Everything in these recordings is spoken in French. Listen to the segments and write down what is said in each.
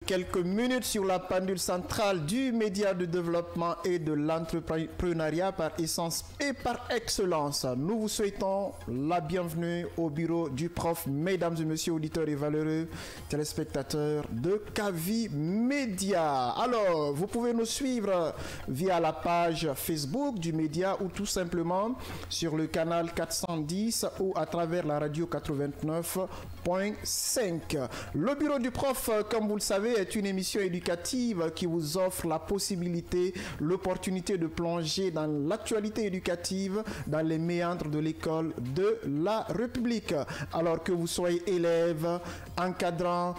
Quelques minutes sur la pendule centrale du média de développement et de l'entrepreneuriat par essence et par excellence. Nous vous souhaitons la bienvenue au bureau du prof, mesdames et messieurs auditeurs et valeureux téléspectateurs de Kavi Média. Alors, vous pouvez nous suivre via la page Facebook du média ou tout simplement sur le canal 410 ou à travers la radio 89.5. Le bureau du prof, comme vous le savez, est une émission éducative qui vous offre la possibilité, l'opportunité de plonger dans l'actualité éducative, dans les méandres de l'école de la République. Alors que vous soyez élève, encadrant,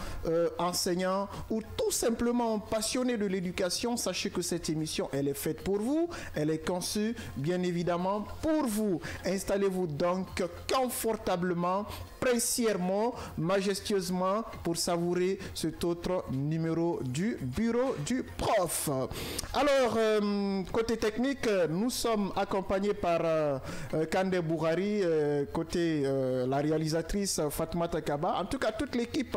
enseignant ou tout simplement passionné de l'éducation, sachez que cette émission, elle est faite pour vous, elle est conçue bien évidemment pour vous. Installez-vous donc confortablement, précieusement, majestueusement pour savourer cet autre numéro du bureau du prof. Alors, côté technique, nous sommes accompagnés par Kande Bourari, côté la réalisatrice Fatmata Kaba. En tout cas, toute l'équipe,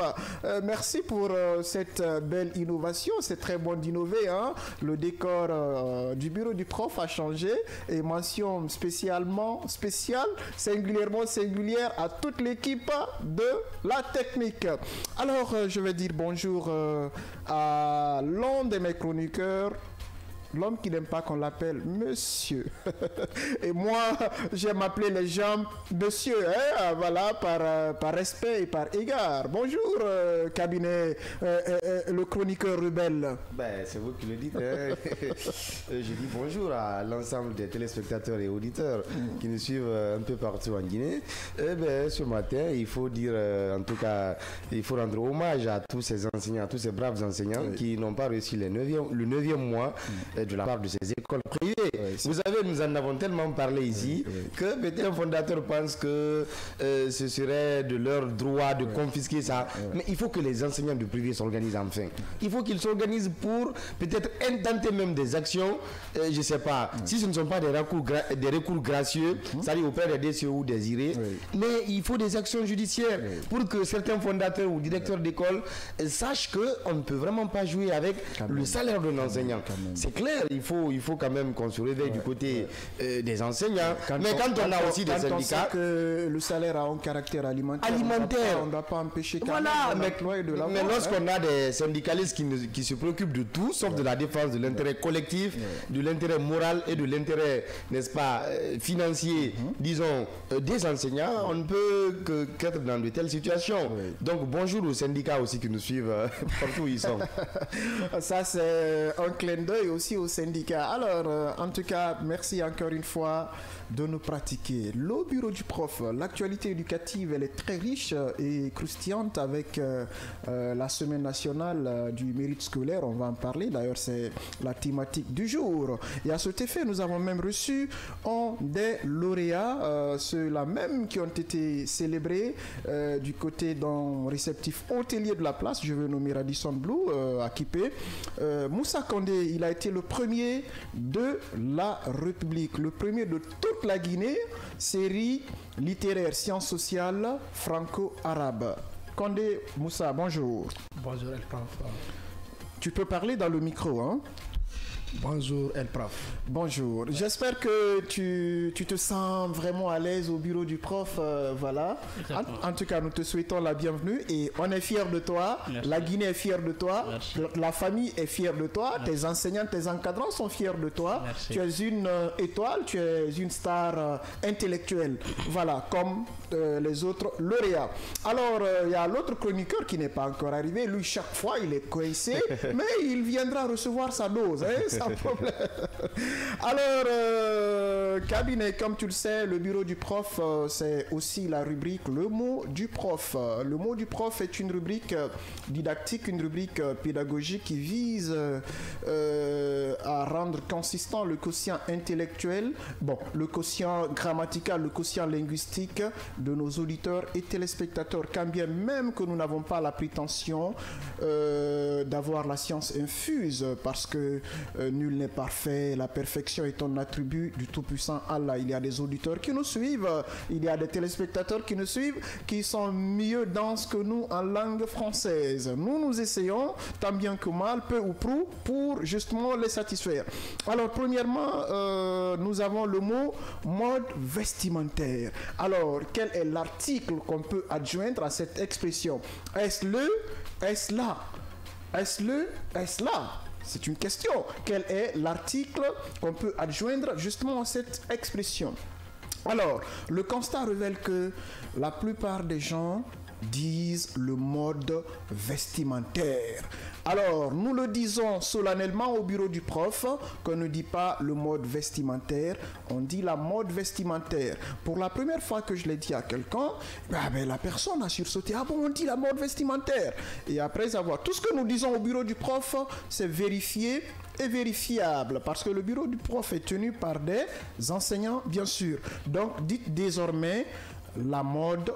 merci pour cette belle innovation. C'est très bon d'innover, hein? Le décor du bureau du prof a changé et mention spéciale, singulièrement singulière à toute l'équipe de la technique. Alors, je vais dire bonjour à l'un de mes chroniqueurs, l'homme qui n'aime pas qu'on l'appelle monsieur. Et moi, j'aime m'appeler les gens monsieur, hein, voilà, par respect et par égard. Bonjour, cabinet, le chroniqueur rebelle. Ben, c'est vous qui le dites. Hein. Je dis bonjour à l'ensemble des téléspectateurs et auditeurs qui nous suivent un peu partout en Guinée. Et ben, ce matin, il faut dire, en tout cas, il faut rendre hommage à tous ces enseignants, à tous ces braves enseignants qui n'ont pas réussi le 9e mois de la part de ces écoles privées. Vous savez, nous en avons tellement parlé ici que peut-être un fondateur pense que ce serait de leur droit de confisquer ça. Mais il faut que les enseignants du privé s'organisent enfin. Il faut qu'ils s'organisent pour peut-être intenter même des actions, je ne sais pas, si ce ne sont pas des recours gracieux, c'est-à-dire auprès des DCE ou des IRE, mais il faut des actions judiciaires pour que certains fondateurs ou directeurs d'école sachent qu'on ne peut vraiment pas jouer avec le salaire d'un enseignant. C'est clair, il faut quand même qu'on se réveille du côté des enseignants. Mais quand on a aussi des syndicats... On sait que le salaire a un caractère alimentaire. On ne doit pas empêcher mais lorsqu'on a des syndicalistes qui se préoccupent de tout, sauf de la défense de l'intérêt collectif, de l'intérêt moral et de l'intérêt, n'est-ce pas, financier, disons, des enseignants, on ne peut qu'être dans de telles situations. Donc bonjour aux syndicats aussi qui nous suivent partout où ils sont. Ça, c'est un clin d'œil aussi aux syndicats. Alors, en tout cas, merci encore une fois de nous pratiquer. Le bureau du prof, l'actualité éducative, elle est très riche et croustillante avec la semaine nationale du mérite scolaire. On va en parler. D'ailleurs, c'est la thématique du jour. Et à cet effet, nous avons même reçu des lauréats, ceux-là même qui ont été célébrés du côté d'un réceptif hôtelier de la place. Je veux nommer Radisson Blue à Kipé. Moussa Kandé, il a été le premier de la République, le premier de toute la Guinée, série littéraire sciences sociales franco-arabe. Kandé Moussa, bonjour. Bonjour El Prof. Tu peux parler dans le micro, hein? Bonjour El Prof. Bonjour. J'espère que tu te sens vraiment à l'aise au bureau du prof. Voilà. En tout cas, nous te souhaitons la bienvenue et on est fiers de toi. Merci. La Guinée est fière de toi. Merci. La famille est fière de toi. Merci. Tes enseignants, tes encadrants sont fiers de toi. Merci. Tu es une étoile, tu es une star intellectuelle. Voilà, comme les autres lauréats. Alors, il y a l'autre chroniqueur qui n'est pas encore arrivé. Lui, chaque fois, il est coincé, mais il viendra recevoir sa dose. Hein, sans problème. Alors, cabinet, comme tu le sais, le bureau du prof, c'est aussi la rubrique Le mot du prof. Le mot du prof est une rubrique didactique, une rubrique pédagogique qui vise à rendre consistant le quotient intellectuel, le quotient grammatical, le quotient linguistique de nos auditeurs et téléspectateurs, quand bien même que nous n'avons pas la prétention d'avoir la science infuse, parce que nul n'est parfait, la perfection est un attribut du Tout-Puissant Allah. Il y a des auditeurs qui nous suivent, il y a des téléspectateurs qui nous suivent, qui sont mieux denses que nous en langue française. Nous essayons, tant bien que mal, peu ou prou, pour justement les satisfaire. Alors, premièrement, nous avons le mot mode vestimentaire. Alors, quel est l'article qu'on peut adjoindre à cette expression? Est-ce le? Est-ce là? Est-ce le? Est-ce là? C'est une question. Quel est l'article qu'on peut adjoindre justement à cette expression? Alors, le constat révèle que la plupart des gens disent le mode vestimentaire. Alors, nous le disons solennellement au bureau du prof, qu'on ne dit pas le mode vestimentaire, on dit la mode vestimentaire. Pour la première fois que je l'ai dit à quelqu'un, la personne a sursauté. Ah bon, on dit la mode vestimentaire. Et après avoir tout ce que nous disons au bureau du prof, c'est vérifié et vérifiable, parce que le bureau du prof est tenu par des enseignants, bien sûr. Donc, dites désormais la mode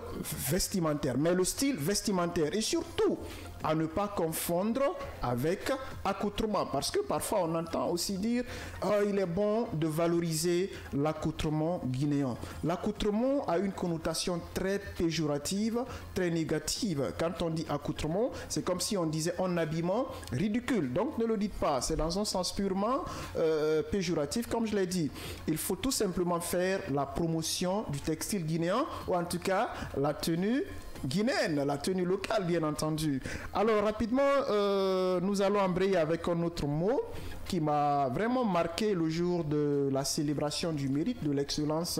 vestimentaire, mais le style vestimentaire, et surtout à ne pas confondre avec accoutrement, parce que parfois on entend aussi dire il est bon de valoriser l'accoutrement guinéen. L'accoutrement a une connotation très péjorative, très négative. Quand on dit accoutrement, c'est comme si on disait un habillement ridicule, donc ne le dites pas, c'est dans un sens purement péjoratif. Comme je l'ai dit, il faut tout simplement faire la promotion du textile guinéen, ou en tout cas la tenue guinéenne, la tenue locale, bien entendu. Alors rapidement, nous allons embrayer avec un autre mot qui m'a vraiment marqué le jour de la célébration du mérite de l'excellence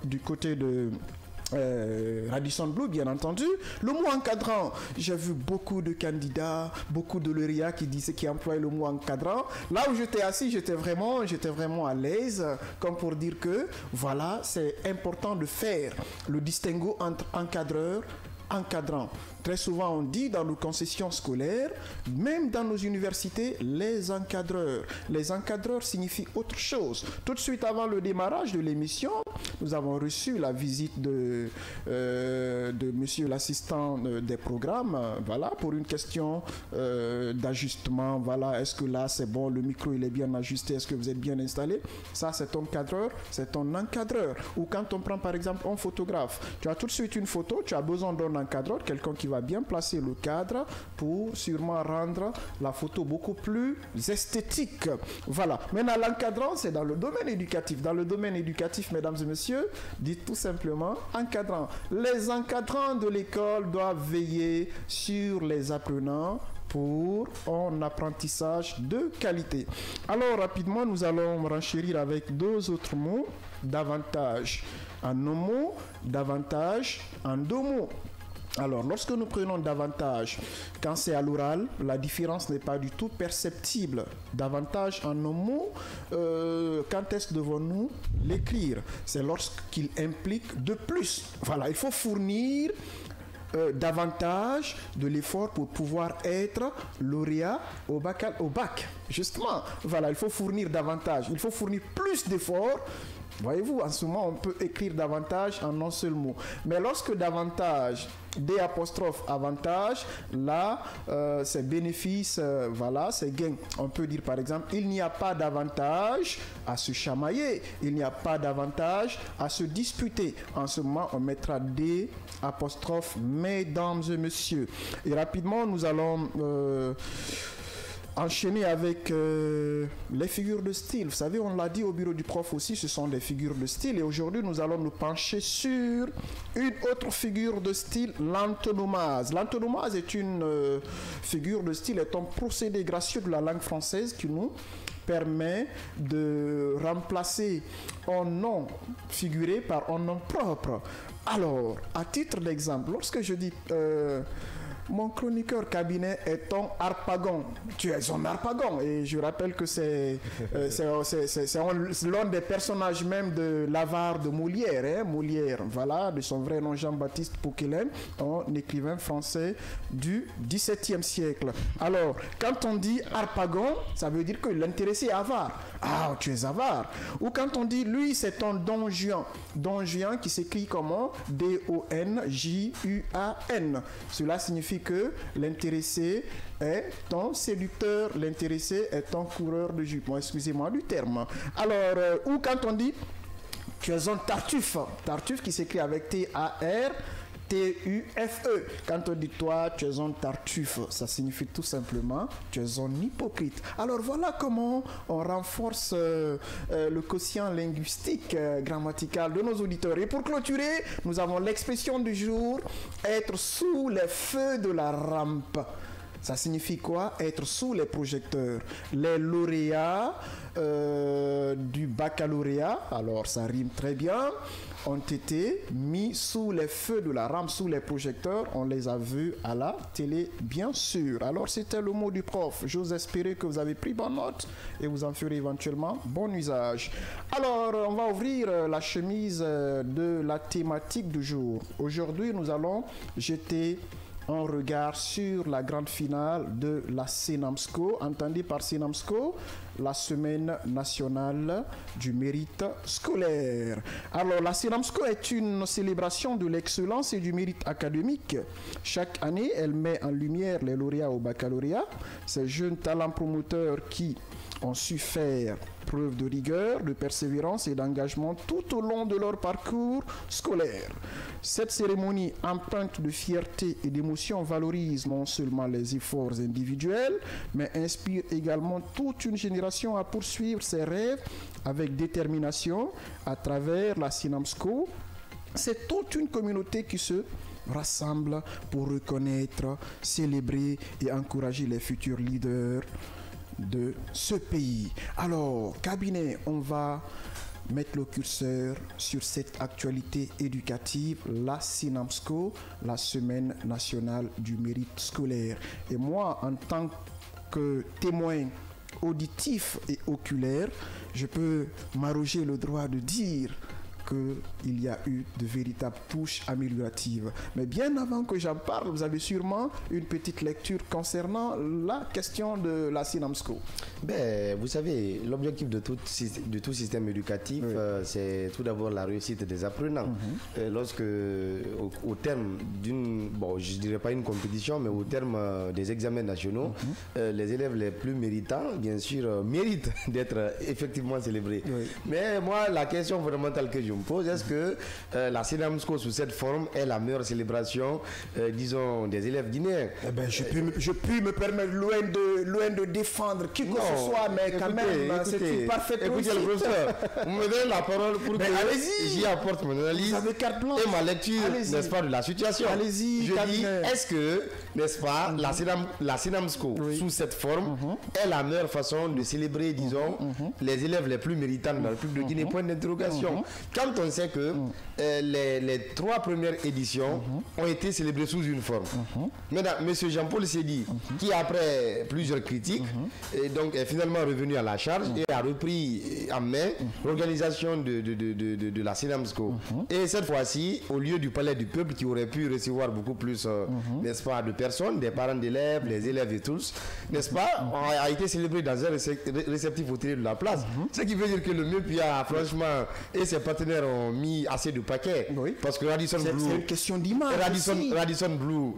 du côté de Radisson Blu, bien entendu. Le mot encadrant, j'ai vu beaucoup de candidats, beaucoup de lauréats qui employaient le mot encadrant. Là où j'étais assis, j'étais vraiment à l'aise, comme pour dire que voilà, c'est important de faire le distinguo entre encadreur, encadrant. Très souvent, on dit dans nos concessions scolaires, même dans nos universités, les encadreurs. Les encadreurs signifient autre chose. Tout de suite avant le démarrage de l'émission, nous avons reçu la visite de monsieur l'assistant des programmes, voilà, pour une question d'ajustement. Voilà, est-ce que là c'est bon, le micro il est bien ajusté, est-ce que vous êtes bien installé? Ça, c'est ton cadreur, c'est ton encadreur. Ou quand on prend par exemple un photographe, tu as tout de suite une photo, tu as besoin d'un encadreur, quelqu'un qui va bien placer le cadre pour sûrement rendre la photo beaucoup plus esthétique. Voilà. Maintenant, l'encadrant, c'est dans le domaine éducatif. Dans le domaine éducatif, mesdames et messieurs, dites tout simplement encadrant. Les encadrants de l'école doivent veiller sur les apprenants pour un apprentissage de qualité. Alors, rapidement, nous allons renchérir avec deux autres mots. Davantage en un mot, davantage en deux mots. Alors, lorsque nous prenons davantage, quand c'est à l'oral, la différence n'est pas du tout perceptible. Davantage en un mot, quand est-ce que devons-nous l'écrire? C'est lorsqu'il implique de plus. Voilà, il faut fournir davantage de l'effort pour pouvoir être lauréat au bac. Justement, voilà, il faut fournir davantage. Il faut fournir plus d'efforts. Voyez-vous, en ce moment, on peut écrire davantage en un seul mot. Mais lorsque davantage, D apostrophe avantage, là, c'est bénéfice, voilà, c'est gain. On peut dire par exemple, il n'y a pas d'avantage à se chamailler, il n'y a pas d'avantage à se disputer. En ce moment, on mettra D apostrophe mesdames et messieurs. Et rapidement, nous allons enchaîner avec les figures de style. Vous savez, on l'a dit au bureau du prof aussi, ce sont des figures de style. Et aujourd'hui, nous allons nous pencher sur une autre figure de style, l'antonomase. L'antonomase est une figure de style, est un procédé gracieux de la langue française qui nous permet de remplacer un nom figuré par un nom propre. Alors, à titre d'exemple, lorsque je dis mon chroniqueur cabinet est un harpagon. Tu es un harpagon. Et je rappelle que c'est l'un des personnages même de l'avare de Molière. Hein? Molière, voilà, de son vrai nom Jean-Baptiste Poquelin, un écrivain français du XVIIe siècle. Alors, quand on dit harpagon, ça veut dire que l'intéressé est avare. Ah, tu es avare. Ou quand on dit, lui, c'est un Don Juan. Don Juan qui s'écrit comment? D-O-N-J-U-A-N. Cela signifie signifie que l'intéressé est ton séducteur, l'intéressé est ton coureur de jupe. Bon, excusez-moi du terme. Alors, ou quand on dit tu es un tartuffe, tartuffe qui s'écrit avec T-A-R, T-U-F-E. Quand on dit toi, tu es un tartuffe, ça signifie tout simplement tu es un hypocrite. Alors voilà comment on renforce le quotient linguistique, grammatical de nos auditeurs. Et pour clôturer, nous avons l'expression du jour, être sous les feux de la rampe. Ça signifie quoi? Être sous les projecteurs. Les lauréats du baccalauréat, alors ça rime très bien, ont été mis sous les feux de la rampe, sous les projecteurs. On les a vus à la télé, bien sûr. Alors, c'était le mot du prof. J'ose espérer que vous avez pris bonne note et vous en ferez éventuellement bon usage. Alors, on va ouvrir la chemise de la thématique du jour. Aujourd'hui, nous allons jeter un regard sur la grande finale de la Senamsco. Entendu par Senamsco, la semaine nationale du mérite scolaire. Alors, la Senamsco est une célébration de l'excellence et du mérite académique. Chaque année, elle met en lumière les lauréats au baccalauréat, ces jeunes talents promoteurs qui ont su faire preuve de rigueur, de persévérance et d'engagement tout au long de leur parcours scolaire. Cette cérémonie empreinte de fierté et d'émotion valorise non seulement les efforts individuels, mais inspire également toute une génération à poursuivre ses rêves avec détermination à travers la Senamsco. C'est toute une communauté qui se rassemble pour reconnaître, célébrer et encourager les futurs leaders de ce pays. Alors, cabinet, on va mettre le curseur sur cette actualité éducative, la Senamsco, la semaine nationale du mérite scolaire. Et moi, en tant que témoin auditif et oculaire, je peux m'arroger le droit de dire qu'il y a eu de véritables touches amélioratives. Mais bien avant que j'en parle, vous avez sûrement une petite lecture concernant la question de la Senamsco. Ben, vous savez, l'objectif de tout système éducatif, oui, c'est tout d'abord la réussite des apprenants. Lorsque, au terme d'une, bon, je ne dirais pas une compétition, mais au terme des examens nationaux, les élèves les plus méritants, bien sûr, méritent d'être effectivement célébrés. Oui. Mais moi, la question fondamentale que je me pose, est-ce que la Senamsco sous cette forme est la meilleure célébration, disons, des élèves guinéens? Eh ben, je puis me permettre loin de défendre qui que ce soit, mais quand même, c'est une parfaite réussite. Écoutez, le professeur, vous me donnez la parole pour que j'y apporte mon analyse et ma lecture, n'est-ce pas, de la situation. Allez-y, je dis, est-ce que, n'est-ce pas, la Senamsco sous cette forme est la meilleure façon de célébrer, disons, les élèves les plus méritants dans la République de Guinée? Point d'interrogation. Quand on sait que les 3 premières éditions ont été célébrées sous une forme. Maintenant, M. Jean-Paul Sédi, qui après plusieurs critiques, est donc est finalement revenu à la charge et a repris en main l'organisation de la Senamsco. Et cette fois-ci, au lieu du Palais du Peuple, qui aurait pu recevoir beaucoup plus, n'est-ce pas, de personnes, des parents d'élèves, les élèves et tous, n'est-ce pas, a été célébré dans un réceptif hôtelier de la place. Ce qui veut dire que le MEPIA, franchement, et ses partenaires ont mis assez de paquets. Parce que Radisson Blu... C'est une question d'image. Radisson Blu...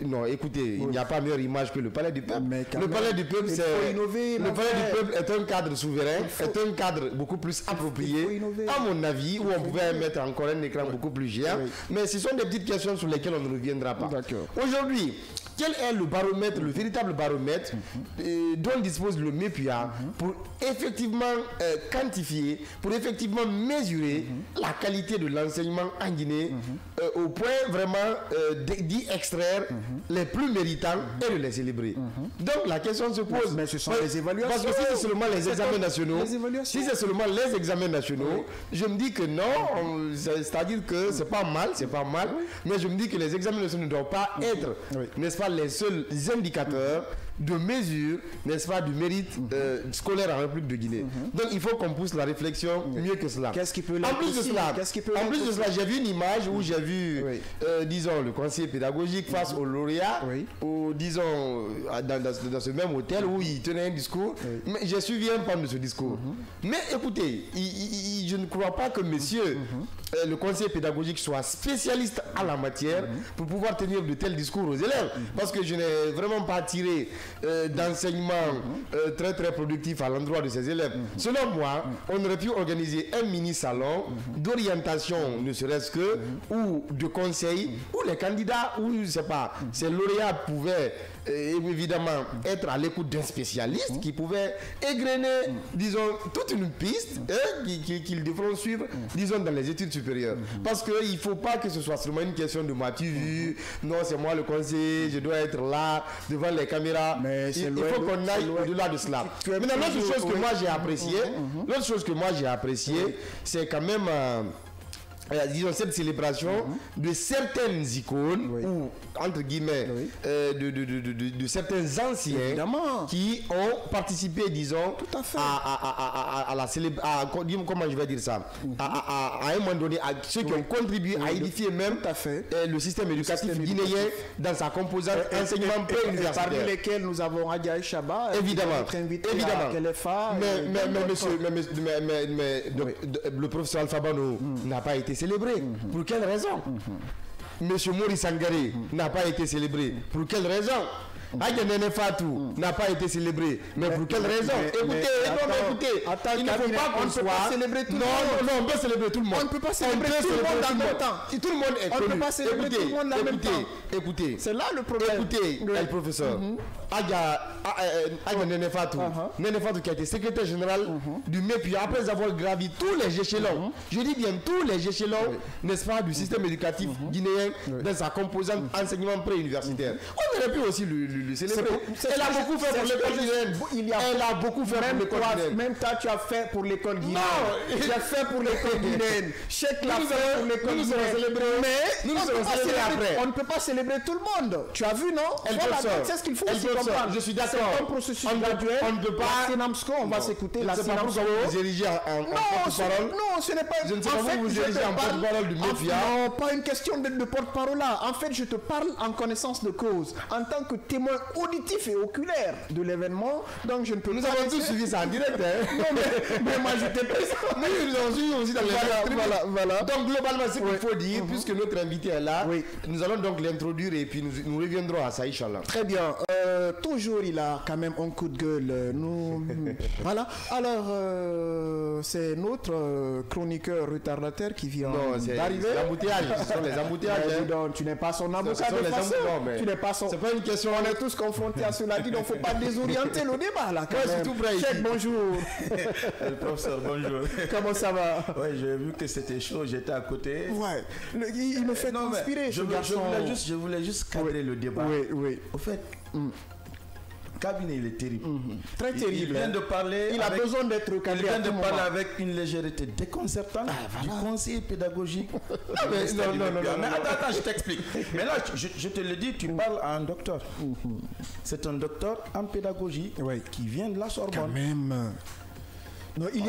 Non, écoutez, il n'y a pas meilleure image que le Palais du Peuple. Le Palais du Peuple, c'est... Le Palais du Peuple est un cadre souverain, est un cadre beaucoup plus approprié, à mon avis, où on pouvait mettre encore un écran beaucoup plus géant. Mais ce sont des petites questions sur lesquelles on ne reviendra pas. Aujourd'hui, quel est le baromètre, le véritable baromètre dont dispose le MEPIA pour effectivement quantifier, pour effectivement mesurer la qualité de l'enseignement en Guinée au point vraiment d'y extraire les plus méritants et de les célébrer. Donc la question se pose. Mais ce sont les évaluations. Parce que si c'est seulement les examens nationaux, si c'est seulement les examens nationaux, je me dis que non, c'est-à-dire que c'est pas mal, mais je me dis que les examens nationaux ne doivent pas être, n'est-ce pas, les seuls indicateurs de mesure, n'est-ce pas, du mérite scolaire en République de Guinée. Donc il faut qu'on pousse la réflection mieux que cela. Qu'est-ce qui peut En plus de cela, en plus de cela, j'ai vu une image où j'ai vu, disons, le conseiller pédagogique face au lauréat, ou disons, dans ce même hôtel où il tenait un discours. Mais j'ai suivi un pan de ce discours. Mais écoutez, je ne crois pas que monsieur, le conseiller pédagogique, soit spécialiste à la matière pour pouvoir tenir de tels discours aux élèves. Parce que je n'ai vraiment pas tiré d'enseignement très très productif à l'endroit de ces élèves. Selon moi, on aurait pu organiser un mini-salon d'orientation, ne serait-ce que, ou de conseils, où les candidats, ou je ne sais pas, ces lauréats pouvaient évidemment être à l'écoute d'un spécialiste qui pouvait égrener, disons, toute une piste qu'ils devront suivre, disons, dans les études supérieures. Parce qu'il ne faut pas que ce soit seulement une question de m'as-tu vu, non, c'est moi le conseiller, je dois être là, devant les caméras. Mais il faut qu'on aille au-delà de cela. Maintenant, l'autre chose que moi j'ai apprécié, c'est quand même... disons cette célébration de certaines icônes ou entre guillemets de certains anciens qui ont participé, disons, à la célébration, comment je vais dire ça, à un moment donné, à ceux qui ont contribué à édifier même le système éducatif guinéen dans sa composante enseignement pré-universitaire, parmi lesquels nous avons Adjaï Chaba, évidemment, mais le professeur Alpha Bano n'a pas été célébré. Pour quelle raison? Monsieur Maurice Sangaré n'a pas été célébré. Pour quelle raison? Aïe Fatou n'a pas été célébré. Mais pour quelle raison? Écoutez, il ne faut pas qu'on soit célébrer tout le monde. Non, on peut célébrer tout le monde. On ne peut pas célébrer tout le monde en même temps. Tout le monde est connu. On ne peut pas célébrer tout le monde en même temps. Écoutez. C'est là le problème. Écoutez, le professeur. Aïe Nene Fatou. Nene Fatou qui a été secrétaire général du MEPI après avoir gravi tous les échelons. Je dis bien tous les échelons, n'est-ce pas, du système éducatif guinéen dans sa composante enseignement pré-universitaire. On aurait pu aussi le célébrer. Elle a beaucoup fait pour l'école guinéenne. Elle a beaucoup fait pour l'école guinéenne. Même toi, tu as fait pour l'école guinéenne. Non, tu as fait pour l'école guinéenne. Chèque l'a fait pour l'école guinéenne. Mais nous serons célébrés après. On ne peut pas célébrer tout le monde. Tu as vu, non? C'est ce qu'il faut aussi comprendre. Je suis d'accord. C'est un processus graduel. On ne peut pas. La Sinamsco, on va s'écouter. La Sinamsco. Vous dirigez en porte-parole. Non, ce n'est pas. Je ne sais pas vous dirigez en porte-parole du média. Non, pas une question de porte-parole là. En fait, je te parle en connaissance de cause. En tant que témoin auditif et oculaire de l'événement, donc je ne peux pas. Nous avons tous suivi ça en direct. Non, mais moi j'étais présent. Nous avons suivi aussi dans les voilà. Donc globalement, ce qu'il faut dire, puisque notre invité est là, nous allons donc l'introduire et puis nous reviendrons à ça, Inch'Allah. Très bien. Toujours, il a quand même un coup de gueule. Voilà. Alors, c'est notre chroniqueur retardataire qui vient d'arriver. C'est l'embouteillage. Ce sont les embouteillages. Donc, tu n'es pas son avocat de façon. Tu n'es pas son. C'est pas une question. On est tous confrontés à cela. Donc, il ne faut pas désorienter le débat là. C'est tout prêt. Cheikh, bonjour. Le professeur, bonjour. Comment ça va? Oui, j'ai vu que c'était chaud. J'étais à côté. Ouais. Il me fait inspirer. Je voulais juste cadrer le débat. Oui. Au fait. Cabinet, il est terrible. Très terrible. Il vient de parler. Il a besoin d'être cadré. Il vient de parler avec une légèreté déconcertante du conseiller pédagogique. Non. Attends, je t'explique. Mais là, je te le dis, tu parles à un docteur. C'est un docteur en pédagogie qui vient de la Sorbonne. Quand même. Non, il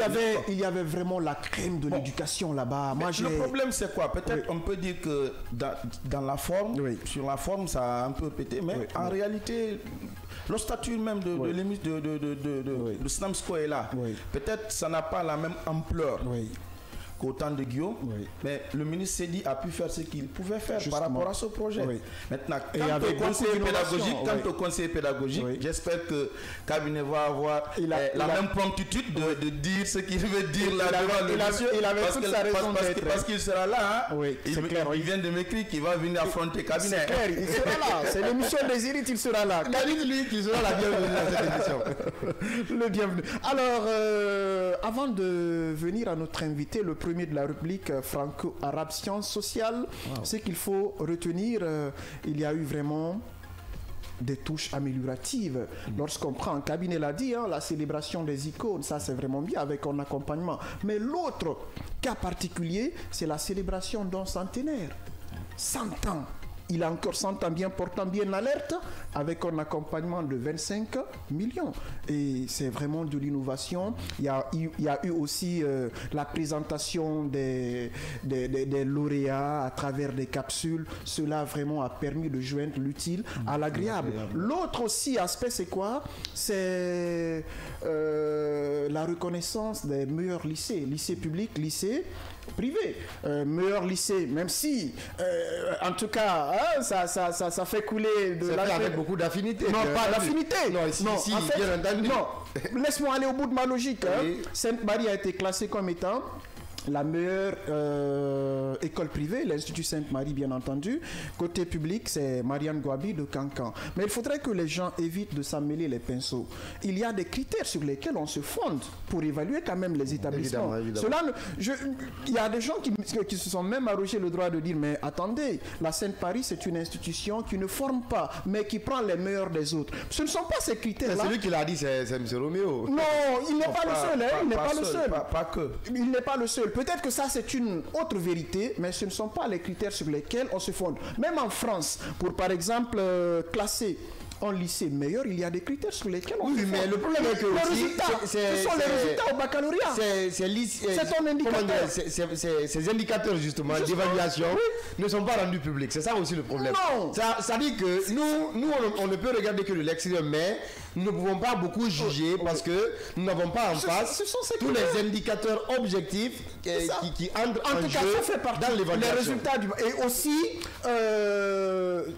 y avait vraiment la crème de l'éducation là-bas. Le problème, c'est quoi? Peut-être on peut dire que dans la forme, sur la forme, ça a un peu pété, mais en réalité, le statut même de Snamsco est là. Peut-être ça n'a pas la même ampleur. Au temps de Guillaume, mais le ministre s'est dit a pu faire ce qu'il pouvait faire par rapport à ce projet. Maintenant, quant au conseiller pédagogique, j'espère que le cabinet va avoir la même promptitude de dire ce qu'il veut dire là devant le monsieur. Il avait toute sa raison d'être. Parce qu'il sera là. Il vient de m'écrire qu'il va venir affronter le cabinet. C'est clair, il sera là. C'est l'émission des Irites, il sera là. Dites-lui qu'il sera la bienvenue dans cette émission. Le bienvenu. Alors, avant de venir à notre invité, le premier de la République franco-arabe sciences sociales, ce qu'il faut retenir, il y a eu vraiment des touches amélioratives. Lorsqu'on prend un cabinet, l'a dit, la célébration des icônes, ça c'est vraiment bien avec un accompagnement. Mais l'autre cas particulier, c'est la célébration d'un centenaire. 100 ans il a encore 100 ans bien portant bien l'alerte avec un accompagnement de 25 millions. Et c'est vraiment de l'innovation. Il y a eu aussi la présentation des lauréats à travers des capsules. Cela vraiment a permis de joindre l'utile à l'agréable. L'autre aussi aspect, c'est quoi? C'est la reconnaissance des meilleurs lycées publics, lycées privés, meilleur lycée, même si en tout cas ça fait couler de la avec beaucoup d'affinité. Non, pas d'affinité. Non, si, bien entendu. Non, laisse-moi aller au bout de ma logique. Oui. Sainte-Marie a été classée comme étant la meilleure école privée, l'Institut Sainte-Marie, bien entendu. Côté public, c'est Marianne Gouabi de Cancan. Mais il faudrait que les gens évitent de s'emmêler les pinceaux. Il y a des critères sur lesquels on se fonde pour évaluer quand même les établissements. Évidemment. Il y a des gens qui se sont même arrogés le droit de dire, mais attendez, la Sainte-Marie, c'est une institution qui ne forme pas, mais qui prend les meilleurs des autres. Ce ne sont pas ces critères-là. C'est lui qui l'a dit, c'est M. Roméo. Non, il n'est pas le seul. Il n'est pas le seul. Pas que. Il n'est pas le seul. Peut-être que ça, c'est une autre vérité, mais ce ne sont pas les critères sur lesquels on se fonde. Même en France, pour par exemple classer un lycée meilleur, il y a des critères sur lesquels on se fonde. Mais le problème est que ce sont les résultats au baccalauréat. C'est ton indicateur. Ces indicateurs justement d'évaluation ne sont pas rendus publics. C'est ça aussi le problème. Non. Ça dit que nous on ne peut regarder que de l'extérieur, mais nous ne pouvons pas beaucoup juger parce que nous n'avons pas en face tous les indicateurs objectifs qui entrent en jeu dans l'évaluation. Les résultats et aussi,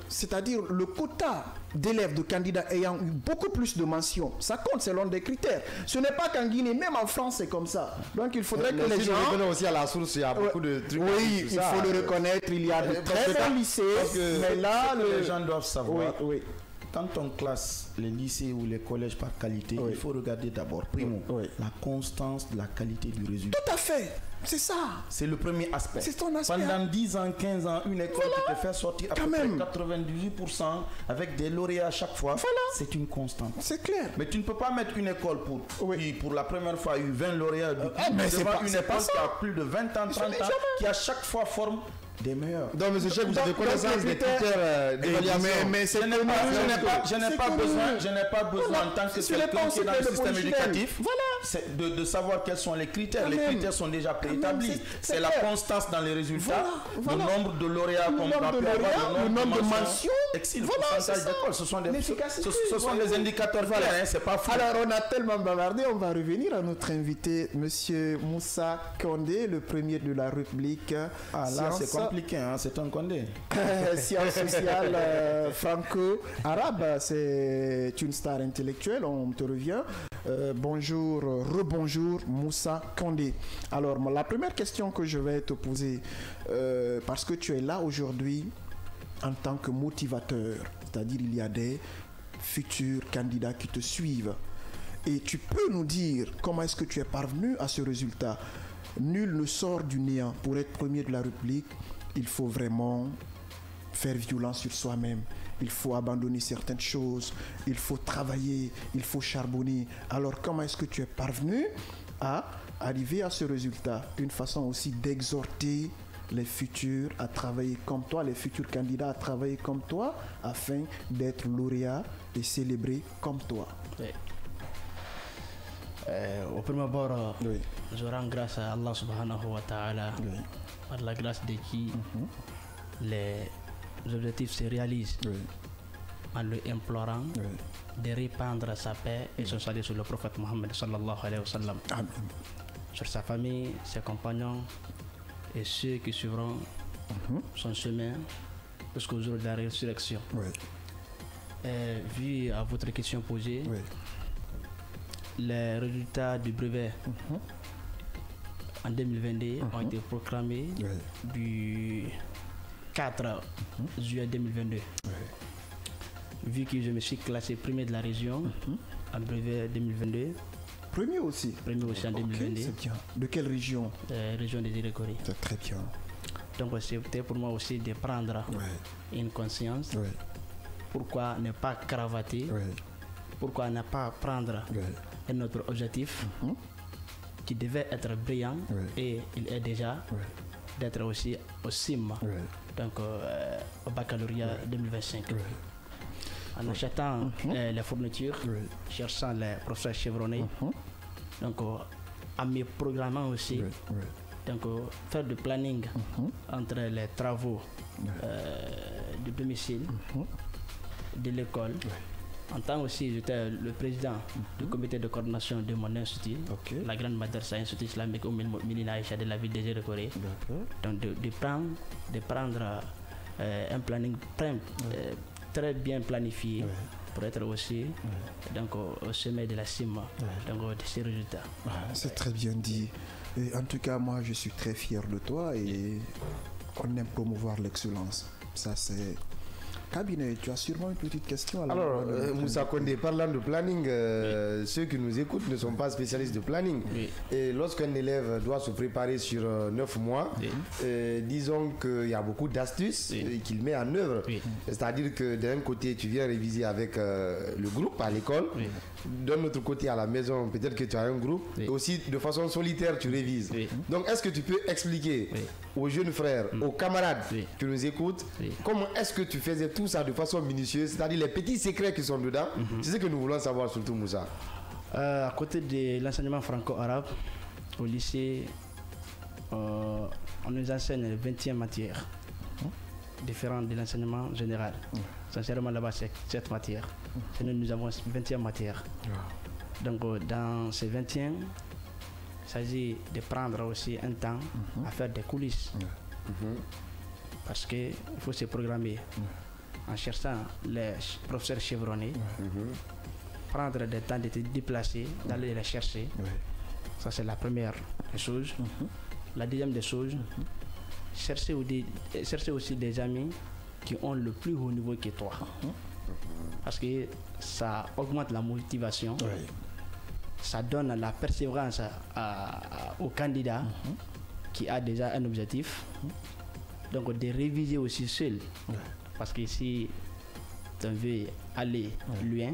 c'est-à-dire le quota d'élèves, de candidats ayant eu beaucoup plus de mentions. Ça compte selon des critères. Ce n'est pas qu'en Guinée, même en France, c'est comme ça. Donc il faudrait que les gens... aussi à la source, il y a beaucoup de trucs. Oui, il faut le reconnaître. Il y a de très bons lycées. Mais là, les gens doivent savoir... Quand on classe les lycées ou les collèges par qualité, il faut regarder d'abord, primo, la constance de la qualité du résultat. Tout à fait. C'est ça. C'est le premier aspect. C'est ton aspect. Pendant 10 ans, 15 ans, une école qui te fait sortir à peu près 98% avec des lauréats à chaque fois, c'est une constante. C'est clair. Mais tu ne peux pas mettre une école qui, pour la première fois, a eu 20 lauréats devant une école qui a plus de 20 ans, 30 ans, qui à chaque fois forme des meilleurs. Donc, M. Cheikh, vous avez connaissance des critères d'évaluation. Mais je n'ai pas besoin en tant que quelqu'un qui est dans le système éducatif de savoir quels sont les critères. Les critères sont déjà préétablis. C'est la constance dans les résultats, le nombre de lauréats qu'on doit avoir, le nombre de mentions, le pourcentage d'école. Ce sont des indicateurs clairs, c'est pas fou. Alors, on a tellement bavardé, on va revenir à notre invité, M. Moussa Condé, le premier de la République. Ah là, c'est compliqué, hein, c'est un Condé. Sciences sociales franco-arabe, c'est une star intellectuelle, on te revient. Bonjour, rebonjour Moussa Condé. Alors, la première question que je vais te poser, parce que tu es là aujourd'hui en tant que motivateur, c'est-à-dire il y a des futurs candidats qui te suivent. Et tu peux nous dire comment est-ce que tu es parvenu à ce résultat? Nul ne sort du néant. Pour être premier de la République, il faut vraiment faire violence sur soi-même. Il faut abandonner certaines choses. Il faut travailler. Il faut charbonner. Alors, comment est-ce que tu es parvenu à arriver à ce résultat? Une façon aussi d'exhorter les futurs à travailler comme toi, les futurs candidats à travailler comme toi, afin d'être lauréat et célébré comme toi. Oui. Au premier abord, je rends grâce à Allah subhanahu wa ta'ala, par la grâce de qui les objectifs se réalisent, en lui implorant de répandre sa paix et son salut sur le prophète Mohammed sallallahu alayhi wa sallam, sur sa famille, ses compagnons et ceux qui suivront son chemin jusqu'au jour de la résurrection. Vu à votre question posée, les résultats du brevet en 2022 ont été proclamés du 4 juillet 2022. Vu que je me suis classé premier de la région en brevet 2022. Premier aussi? Premier aussi en 2022. C'est bien. De quelle région? Région des Irékori. C'est très bien. Donc c'était pour moi aussi de prendre une conscience. Pourquoi ne pas cravater? Pourquoi ne pas prendre un autre objectif qui devait être brillant et il est déjà d'être aussi au cime donc au baccalauréat 2025. En achetant les fournitures, cherchant les professeurs chevronnés, donc en me programmant aussi, donc faire du planning entre les travaux du domicile, de l'école. En tant aussi, j'étais le président du comité de coordination de mon institut, la grande madrasa institut islamique Milina Aïcha de la ville de Gérékoré. Donc de prendre un planning très bien planifié pour être aussi donc, au sommet de la cime donc, de ces résultats. C'est très bien dit. Et en tout cas, moi, je suis très fier de toi et on aime promouvoir l'excellence. Ça, c'est... Cabinet, tu as sûrement une petite question. Alors, Moussa Kondé, parlant de planning, ceux qui nous écoutent ne sont pas spécialistes de planning. Et lorsqu'un élève doit se préparer sur 9 mois, disons qu'il y a beaucoup d'astuces qu'il met en œuvre. C'est-à-dire que d'un côté, tu viens réviser avec le groupe à l'école. D'un autre côté, à la maison, peut-être que tu as un groupe. Et aussi, de façon solitaire, tu révises. Donc, est-ce que tu peux expliquer aux jeunes frères, aux camarades qui nous écoutent, comment est-ce que tu faisais tout ça de façon minutieuse, c'est-à-dire les petits secrets qui sont dedans? C'est ce que nous voulons savoir, surtout Moussa. À côté de l'enseignement franco-arabe, au lycée, on nous enseigne 20e matières, différentes de l'enseignement général. Sincèrement, là-bas, c'est 7 matières. Nous avons 20e matière. Donc, dans ces 20e, il s'agit de prendre aussi un temps à faire des coulisses. Parce qu'il faut se programmer en cherchant les professeurs chevronnés, prendre des temps de te déplacer, d'aller les chercher. Ça, c'est la première des choses. La deuxième des choses, chercher aussi des amis qui ont le plus haut niveau que toi. Parce que ça augmente la motivation, ça donne la persévérance au candidat qui a déjà un objectif. Donc de réviser aussi seul. Parce que si tu veux aller loin,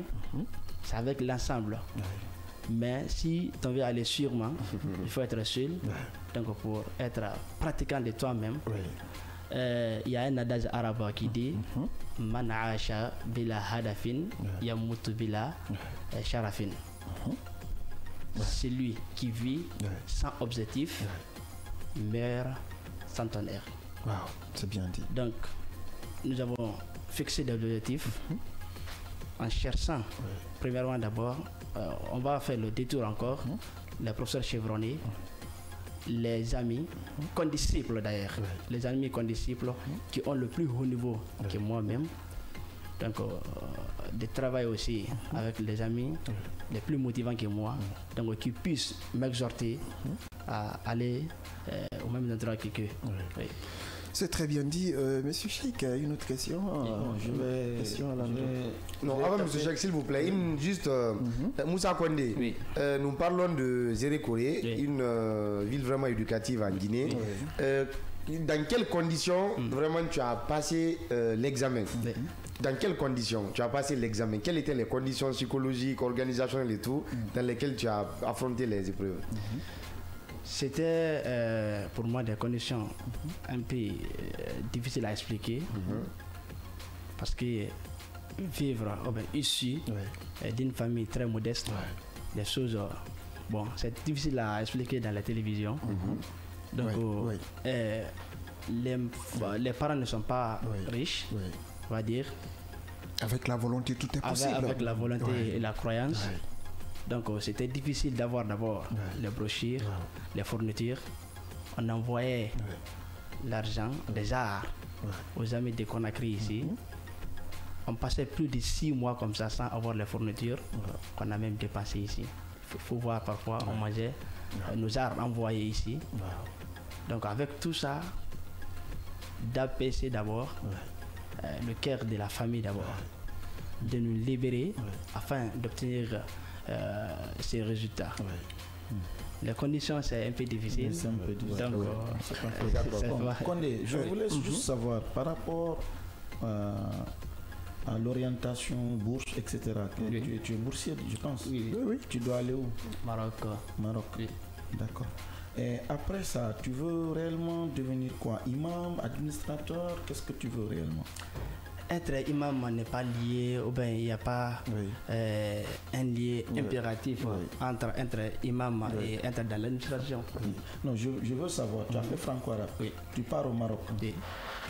c'est avec l'ensemble. Mais si tu veux aller sûrement, il faut être seul. Donc pour être pratiquant de toi-même, il y a un adage arabe qui dit Man aasha bila hadafin yamutu bila sharafin. Celui qui vit sans objectif meurt sans tonnerre. Wow, c'est bien dit. Donc, nous avons fixé des objectifs en cherchant, premièrement d'abord, on va faire le détour encore, les professeurs chevronnés, les amis, condisciples d'ailleurs, les amis condisciples qui ont le plus haut niveau que moi-même. Donc, de travailler aussi avec les amis les plus motivants que moi, donc qui puissent m'exhorter à aller au même endroit que eux. C'est très bien dit. Monsieur Cheikh, une autre question? Non, avant Monsieur Cheikh, s'il vous plaît, juste Moussa Kondé. Nous parlons de Gérékoré, une ville vraiment éducative en Guinée. Dans quelles conditions vraiment tu as passé l'examen? Dans quelles conditions tu as passé l'examen? Quelles étaient les conditions psychologiques, organisationnelles et tout dans lesquelles tu as affronté les épreuves? C'était pour moi des conditions un peu difficiles à expliquer parce que vivre issu d'une famille très modeste, des choses, bon, c'est difficile à expliquer dans la télévision. Donc, les parents ne sont pas riches, on va dire. Avec la volonté, tout est possible. Avec la volonté et la croyance. Donc c'était difficile d'avoir d'abord les brochures, les fournitures. On envoyait l'argent, des arts aux amis de Conakry ici. On passait plus de 6 mois comme ça sans avoir les fournitures qu'on a même dépensées ici. Il faut voir parfois, on mangeait nos arts envoyés ici. Donc avec tout ça, d'apaiser d'abord le cœur de la famille d'abord, de nous libérer afin d'obtenir ces résultats. Les conditions, c'est un peu difficile. Kondé, je voulais juste savoir par rapport à l'orientation, bourse, etc. Tu es boursier, je pense. Oui. Tu dois aller où? Maroc. Maroc. D'accord. Et après ça, tu veux réellement devenir quoi? Imam, administrateur? Qu'est-ce que tu veux réellement? Être imam n'est pas lié, ou bien il n'y a pas un lien impératif entre imam et être dans l'administration. Non, je veux savoir, tu as fait franco-arabe, tu pars au Maroc.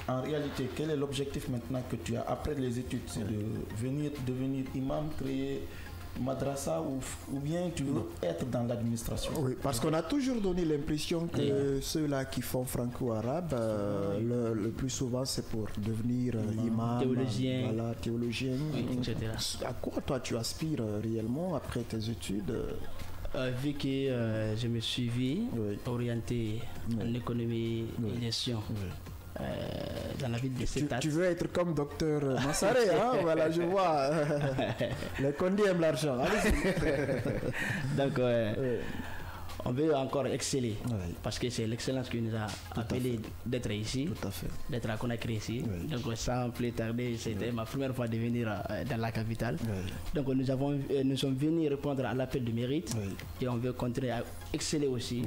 En réalité, quel est l'objectif maintenant que tu as après les études? C'est de devenir imam, créer madrasa ou bien tu veux être dans l'administration? Oui, parce qu'on a toujours donné l'impression que ceux-là qui font franco-arabe, le plus souvent c'est pour devenir imam, théologien, théologien, etc. À quoi toi tu aspires réellement après tes études? Vu que je me suis orienté en économie et gestion. Dans la ville de Setat. Tu veux être comme docteur Massaré, hein? Voilà, je vois. Les Condés aiment l'argent. Donc, on veut encore exceller parce que c'est l'excellence qui nous a appelé d'être ici, d'être à Conakry ici. Donc, sans plus tarder, c'était ma première fois de venir dans la capitale. Donc, nous sommes venus répondre à l'appel de mérite et on veut continuer à exceller aussi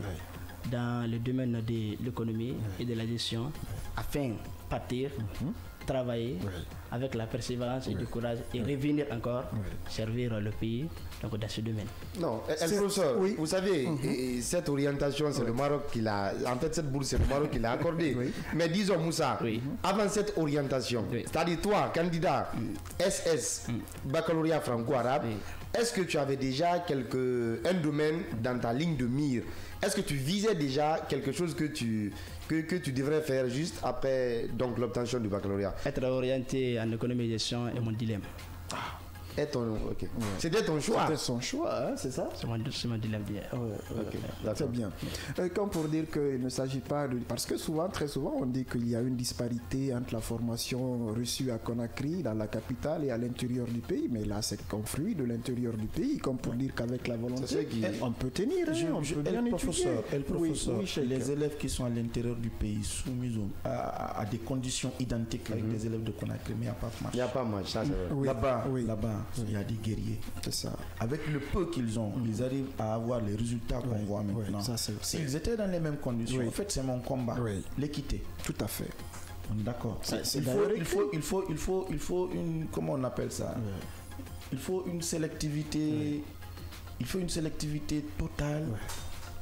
dans le domaine de l'économie et de la gestion afin de partir, travailler avec la persévérance et du courage et revenir encore servir le pays donc dans ce domaine. Non, professeur, vous savez, cette orientation, c'est le Maroc qui l'a. En fait, cette bourse, c'est le Maroc qui l'a accordée. Mais disons, Moussa, avant cette orientation, c'est-à-dire toi, candidat SS, baccalauréat franco-arabe, est-ce que tu avais déjà un domaine dans ta ligne de mire? Est-ce que tu visais déjà quelque chose que tu devrais faire juste après donc l'obtention du baccalauréat? Être orienté en économie et gestion est mon dilemme. C'était ton choix. C'était son choix, hein, c'est ça? C'est mon dilemme d'hier. C'est bien. Comme pour dire qu'il ne s'agit pas de... Parce que très souvent, on dit qu'il y a une disparité entre la formation reçue à Conakry, dans la capitale, et à l'intérieur du pays. Mais là, c'est confluit de l'intérieur du pays, comme pour dire qu'avec la volonté, on peut tenir, on peut bien étudier. Professeur, les élèves qui sont à l'intérieur du pays soumis à des conditions identiques avec les élèves de Conakry, mais il n'y a pas de match. Il n'y a pas de match, ça c'est vrai. Là-bas, il y a des guerriers. C'est ça. Avec le peu qu'ils ont, ils arrivent à avoir les résultats qu'on voit maintenant. S'ils étaient dans les mêmes conditions, en fait, c'est mon combat. L'équité. Tout à fait. On est d'accord. Il faut une, comment on appelle ça? Il faut une sélectivité. Il faut une sélectivité totale.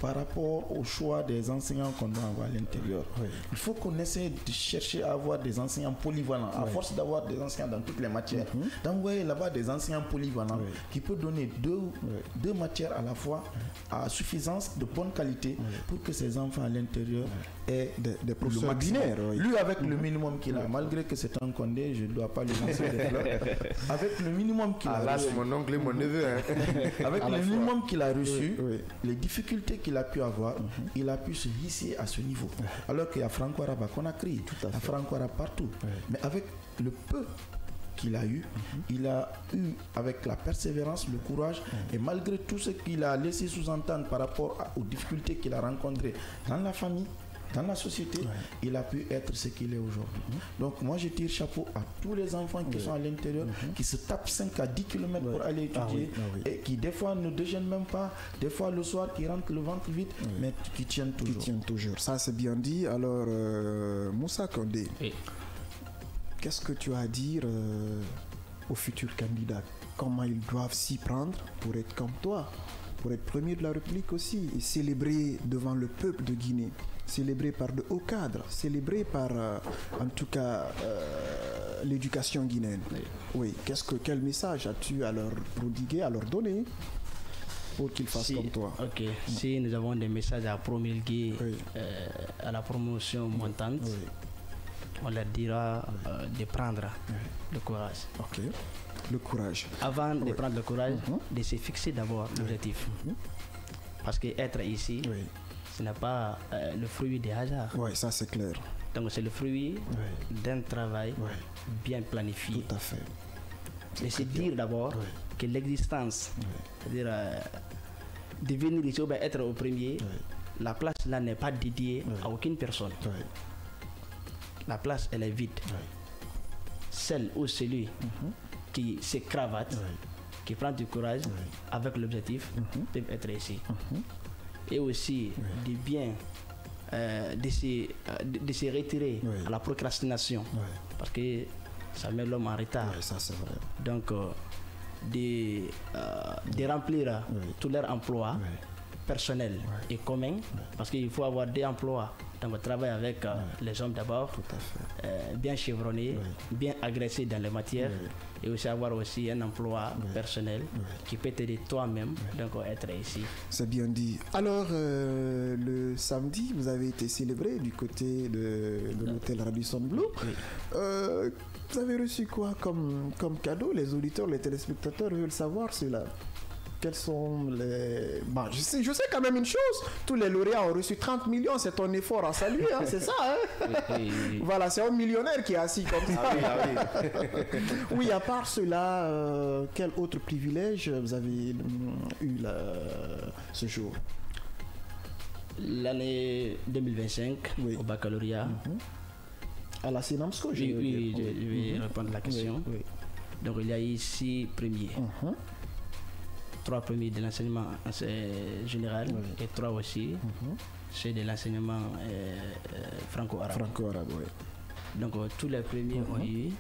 Par rapport au choix des enseignants qu'on doit avoir à l'intérieur. Il faut qu'on essaie de chercher à avoir des enseignants polyvalents. À force d'avoir des enseignants dans toutes les matières, d'envoyer là-bas des enseignants polyvalents qui peuvent donner deux matières à la fois à suffisance, de bonne qualité, pour que ces enfants à l'intérieur aient des professeurs binaires. Lui, avec le minimum qu'il a, malgré que c'est un Condé, je ne dois pas lui lancer des fleurs. Avec le minimum qu'il a reçu. Là, c'est mon oncle et mon neveu. Avec le minimum qu'il a reçu, les difficultés qu'il a pu avoir, il a pu se hisser à ce niveau. Alors qu'il y a franco-arabe à Conakry, il y a franco-arabe partout. Mais avec le peu qu'il a eu, il a eu avec la persévérance, le courage, et malgré tout ce qu'il a laissé sous-entendre par rapport aux difficultés qu'il a rencontrées dans la famille, dans la société, il a pu être ce qu'il est aujourd'hui. Donc moi je tire chapeau à tous les enfants qui sont à l'intérieur, qui se tapent 5 à 10 km pour aller étudier, et qui des fois ne déjeunent même pas, des fois le soir qui rentrent le ventre vide, mais qui tiennent toujours. Qui tiennent toujours, ça c'est bien dit. Alors Moussa Condé, qu'est-ce que tu as à dire aux futurs candidats? Comment ils doivent s'y prendre pour être comme toi, pour être premier de la République aussi, et célébrer devant le peuple de Guinée, célébré par de hauts cadres, célébré par, en tout cas, l'éducation guinéenne. Oui. Quel message as-tu à leur prodiguer, à leur donner pour qu'ils fassent comme toi? Si nous avons des messages à promulguer à la promotion montante, on leur dira de prendre le courage. Le courage. Avant de prendre le courage, de se fixer d'abord l'objectif. Parce qu'être ici, ce n'est pas le fruit des hasards. Oui, ça c'est clair. Donc c'est le fruit d'un travail bien planifié. Tout à fait. Et c'est dire d'abord que l'existence, c'est-à-dire de venir ici, être au premier, la place là n'est pas dédiée à aucune personne. La place elle est vide. Celle ou celui qui se cravate, qui prend du courage avec l'objectif, peuvent être ici. et aussi de bien de se retirer à la procrastination parce que ça met l'homme en retard. Ça c'est vrai. Donc de remplir tous leurs emplois personnels et communs parce qu'il faut avoir des emplois. Donc on travaille avec les hommes d'abord, bien chevronnés, bien agressés dans les matières et aussi avoir aussi un emploi personnel qui peut t'aider toi-même donc être ici. C'est bien dit. Alors le samedi, vous avez été célébré du côté de l'hôtel Radisson Blu. Vous avez reçu quoi comme cadeau? Les auditeurs, les téléspectateurs veulent savoir cela. Quels sont les... Bon, je sais quand même une chose. Tous les lauréats ont reçu 30 millions. C'est ton effort à saluer, hein, c'est ça. Hein? Oui. Voilà, c'est un millionnaire qui est assis comme ça. Oui, à part cela, quel autre privilège vous avez eu ce jour? L'année 2025, au baccalauréat. À la SENAMSCO, je vais répondre à la question. Donc, il y a eu 6 premiers. 3 premiers de l'enseignement général et 3 aussi, c'est de l'enseignement franco-arabe. Franco-arabe, oui. Donc tous les premiers ont eu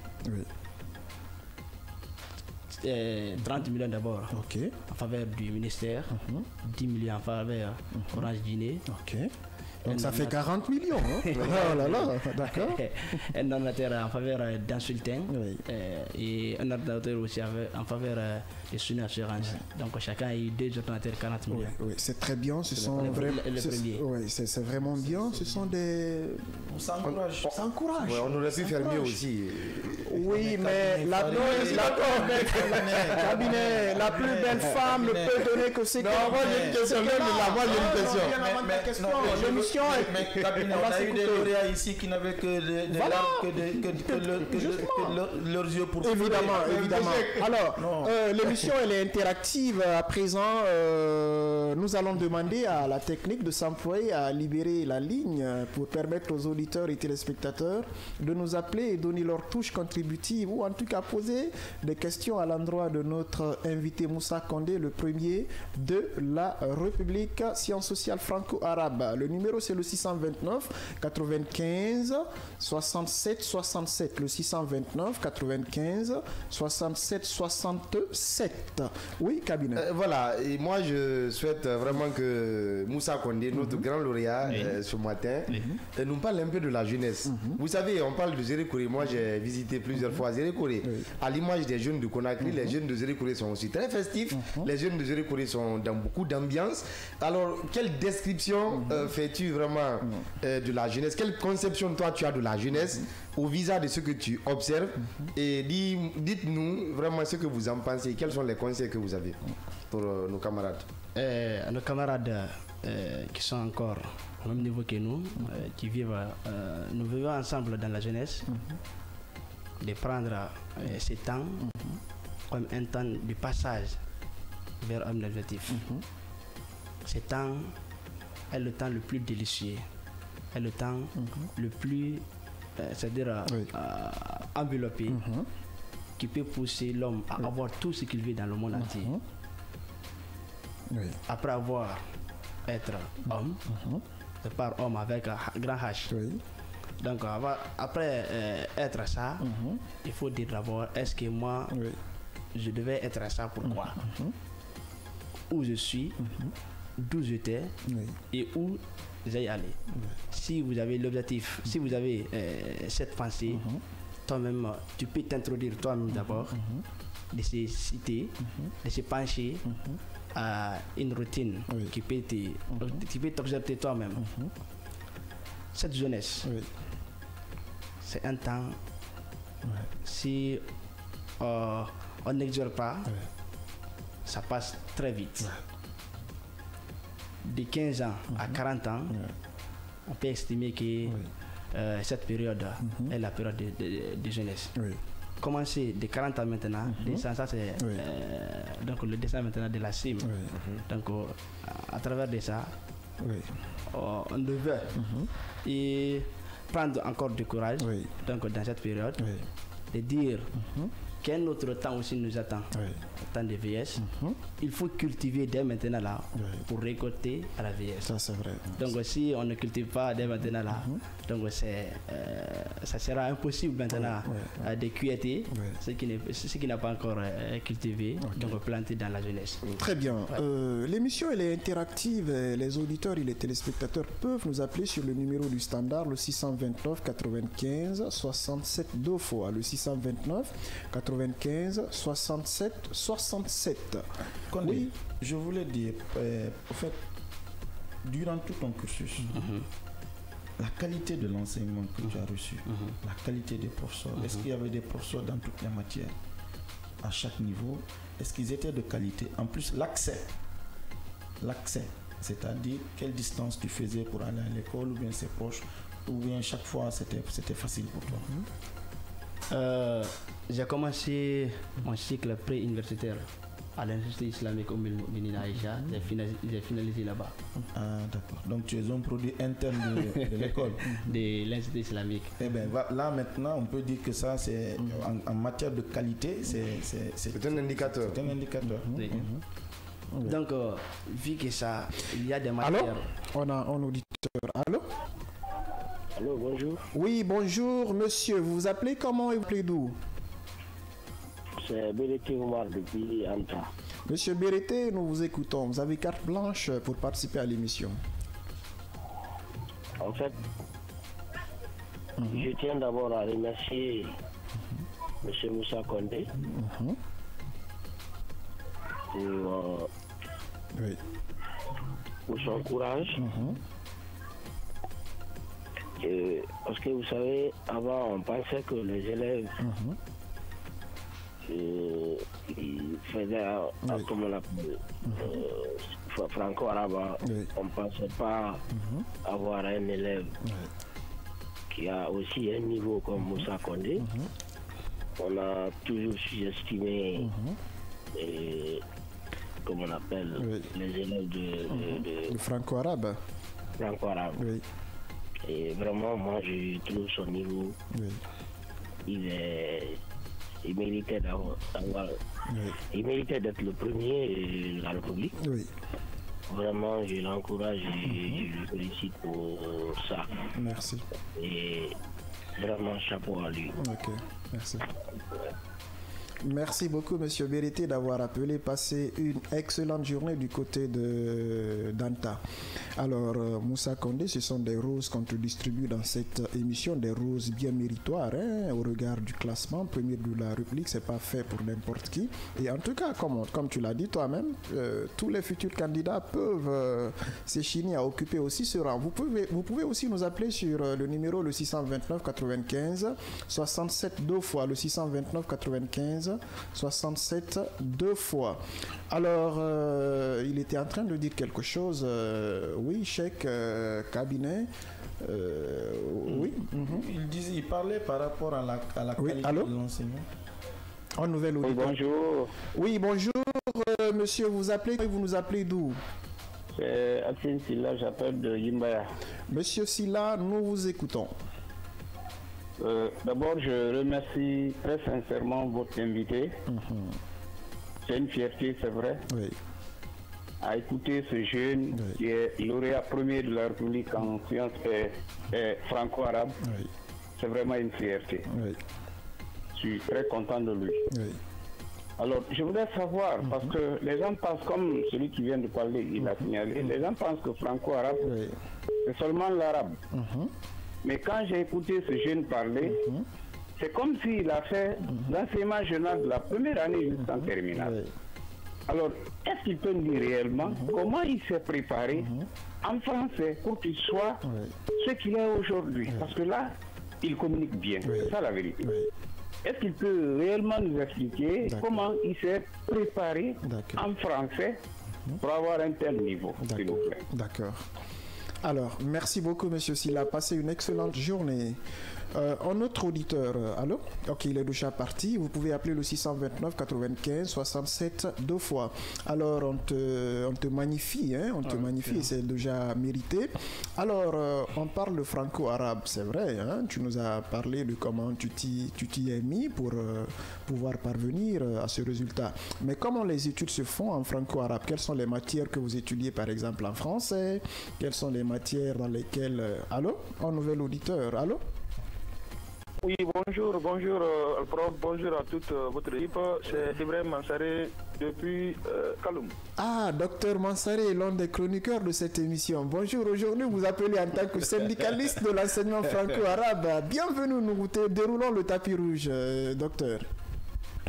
30 millions d'abord en faveur du ministère, 10 millions en faveur Orange Guinée. Donc ça fait 40 millions. Hein? Oh là là, d'accord. Un ordinateur en faveur d'un sultan et un ordinateur aussi en faveur de Suni Assurance. Donc chacun a eu 2 ordinateurs 40 millions. Oui, c'est très bien. Ce sont c'est vraiment bien. Ce sont des... On s'encourage. On s'encourage. On aurait pu faire mieux aussi. Oui, mais la plus belle femme ne peut donner que ce qu'elle... Non, moi j'ai une question. L'émission est... On a eu des lauréats ici qui n'avaient que leurs yeux pour... Évidemment. Alors, l'émission elle est interactive. À présent, nous allons demander à la technique de s'employer à libérer la ligne pour permettre aux auditeurs et téléspectateurs de nous appeler et donner leur touche contributive ou en tout cas poser des questions à l'endroit de notre invité Moussa Condé, le premier de la République Sciences Sociales Franco-Arabe. Le numéro c'est le 629 95 67 67. Le 629 95 67 67. Oui, cabinet. Voilà, et moi je souhaite vraiment que Moussa Condé, notre grand lauréat ce matin, nous parle un peu de la jeunesse. Vous savez, on parle de Zérékoré. Moi j'ai visité plusieurs fois Zérékoré. À l'image des jeunes de Conakry, les jeunes de Zérékoré sont aussi très festifs. Les jeunes de Zérékoré sont dans beaucoup d'ambiance. Alors, quelle description fais-tu vraiment de la jeunesse? Quelle conception toi tu as de la jeunesse au visage de ce que tu observes? Et dites-nous vraiment ce que vous en pensez. Quels sont les conseils que vous avez pour nos camarades? Nos camarades qui sont encore au même niveau que nous, qui vivent, nous vivons ensemble dans la jeunesse, de prendre ce temps comme un temps de passage vers un objectif. Ce temps est le temps le plus délicieux, est le temps le plus, c'est-à-dire enveloppé, qui peut pousser l'homme à avoir tout ce qu'il veut dans le monde entier. Après avoir être homme, c'est par homme avec un grand H. Donc après être ça, il faut dire d'abord, est-ce que moi je devais être ça, pourquoi? Où je suis, d'où j'étais et où j'ai allé. Si vous avez l'objectif, si vous avez cette pensée, toi-même, tu peux t'introduire toi-même d'abord, de se citer, de se pencher à une routine qui peut t'observer toi-même. Cette jeunesse, c'est un temps, si on n'exerce pas, ça passe très vite. De 15 ans à 40 ans, on peut estimer que cette période est la période de jeunesse. Commencer de 40 ans maintenant, ça c'est donc le dessin maintenant de la cime. Donc à travers de ça, on devait et prendre encore du courage donc dans cette période de dire qu'un autre temps aussi nous attend. temps de vieillesse, il faut cultiver dès maintenant là pour récolter à la vieillesse. Ça, c'est vrai. Donc, si on ne cultive pas dès maintenant là, donc ça sera impossible maintenant de cueillir ce qui n'a pas encore cultivé, donc planter dans la jeunesse. Très bien. L'émission elle est interactive. Les auditeurs et les téléspectateurs peuvent nous appeler sur le numéro du standard, le 629 95 67 deux fois, le 629 95 67 67. Condé, oui, je voulais dire, en fait, durant tout ton cursus, la qualité de l'enseignement que tu as reçu, la qualité des professeurs, est-ce qu'il y avait des professeurs dans toutes les matières, à chaque niveau? Est-ce qu'ils étaient de qualité? En plus, l'accès, c'est-à-dire quelle distance tu faisais pour aller à l'école, ou bien c'est proche, ou bien chaque fois c'était facile pour toi? J'ai commencé mon cycle pré-universitaire à l'Institut islamique Oumy Aïcha. J'ai finalisé là-bas. Ah, d'accord. Donc tu es un produit interne de l'école? De l'Institut islamique. Eh bien, là maintenant, on peut dire que ça, c'est en matière de qualité, c'est un indicateur. C'est un indicateur. Donc, vu que ça, il y a des matières. Allô? On a un auditeur. Allô? Allô, bonjour. Oui, bonjour, monsieur. Vous vous appelez comment et vous appelez d'où? C'est Bérété Omar depuis Anta. Monsieur Bérété, nous vous écoutons. Vous avez carte blanche pour participer à l'émission. En fait, je tiens d'abord à remercier monsieur Moussa Condé pour son courage. Parce que vous savez, avant on pensait que les élèves ils faisaient comme on l'appelle franco-arabe. On ne pensait pas avoir un élève qui a aussi un niveau comme Moussa Condé. On a toujours sous-estimé comme on appelle les élèves de franco-arabe. Franco-arabe. Et vraiment, moi, je trouve son niveau. Il méritait il méritait d'être le premier de la République. Vraiment, je l'encourage et je le félicite pour ça. Merci. Et vraiment, chapeau à lui. Ok, merci. Merci beaucoup, monsieur Bérété, d'avoir appelé. Passez une excellente journée du côté de d'Anta. Alors, Moussa Condé, ce sont des roses qu'on te distribue dans cette émission, des roses bien méritoires, au regard du classement. Premier de la République, c'est pas fait pour n'importe qui. Et en tout cas, comme tu l'as dit toi-même, tous les futurs candidats peuvent s'échiner à occuper aussi ce rang. Vous pouvez aussi nous appeler sur le numéro le 629 95 67 deux fois, le 629 95 67 deux fois. Alors, il était en train de dire quelque chose. Oui, Cheikh Cabinet. Oui. Il parlait par rapport à la qualité de l'enseignement. En nouvelle oui, bonjour. Oui, bonjour, monsieur. Vous nous appelez d'où? C'est Atin Silla, j'appelle de Yimbaya. Monsieur Silla, nous vous écoutons. D'abord, je remercie très sincèrement votre invité. C'est une fierté, c'est vrai. À écouter ce jeune qui est lauréat premier de la République en sciences franco-arabe. C'est vraiment une fierté. Je suis très content de lui. Alors, je voudrais savoir, parce que les gens pensent, comme celui qui vient de parler, il a signalé, les gens pensent que franco-arabe, c'est seulement l'arabe. Mais quand j'ai écouté ce jeune parler, c'est comme s'il a fait l'enseignement général de la première année jusqu'en terminale. Alors, est-ce qu'il peut nous dire réellement comment il s'est préparé en français pour qu'il soit ce qu'il est aujourd'hui? Parce que là, il communique bien, c'est ça la vérité. Est-ce qu'il peut réellement nous expliquer comment il s'est préparé en français pour avoir un tel niveau, s'il vous plaît? D'accord. Alors, merci beaucoup, monsieur Silla. Passez une excellente journée. Un autre auditeur, allô? Ok, il est déjà parti. Vous pouvez appeler le 629 95 67 deux fois. Alors, on te magnifie, hein? On te magnifie et c'est déjà mérité. Alors, on parle de franco-arabe, c'est vrai, hein? Tu nous as parlé de comment tu t'y es mis pour pouvoir parvenir à ce résultat. Mais comment les études se font en franco-arabe? Quelles sont les matières que vous étudiez, par exemple, en français? Quelles sont les matières dans lesquelles... Allô? Un nouvel auditeur, allô? Oui, bonjour, prof, bonjour à toute votre équipe. C'est Ibrahim Mansaré depuis Kaloum. Ah, docteur Mansaré, l'un des chroniqueurs de cette émission. Bonjour, aujourd'hui vous appelez en tant que syndicaliste de l'enseignement franco-arabe. Bienvenue, nous déroulons le tapis rouge, docteur.